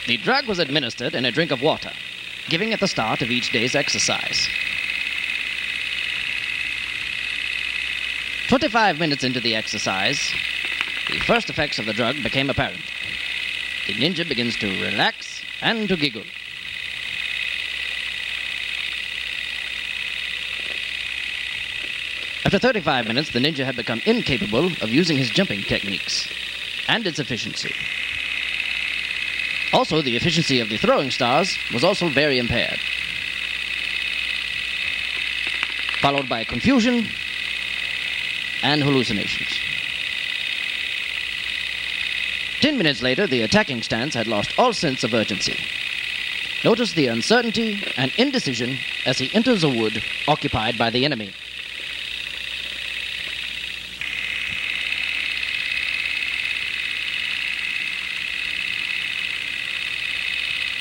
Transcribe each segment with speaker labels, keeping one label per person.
Speaker 1: The drug was administered in a drink of water, given at the start of each day's exercise. 25 minutes into the exercise, the first effects of the drug became apparent. The ninja begins to relax and to giggle. After 35 minutes, the ninja had become incapable of using his jumping techniques and its efficiency. Also, the efficiency of the throwing stars was also very impaired, followed by confusion and hallucinations. 10 minutes later, the attacking stance had lost all sense of urgency. Notice the uncertainty and indecision as he enters a wood occupied by the enemy.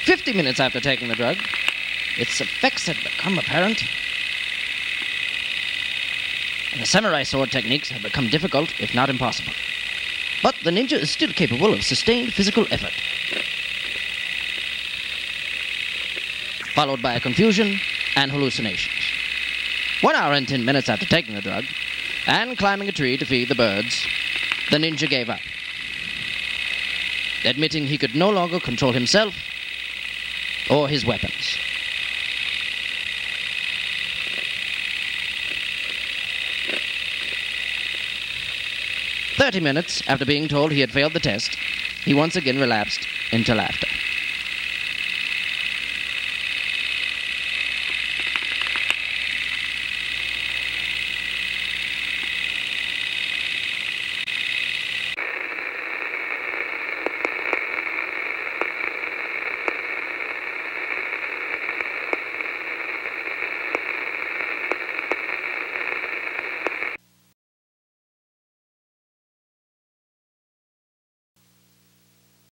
Speaker 1: "50 minutes after taking the drug, its effects had become apparent, and the samurai sword techniques had become difficult, if not impossible. But the ninja is still capable of sustained physical effort, followed by confusion and hallucinations. 1 hour and 10 minutes after taking the drug, and climbing a tree to feed the birds, the ninja gave up, admitting he could no longer control himself or his weapons. "30 minutes after being told he had failed the test, he once again relapsed into laughter."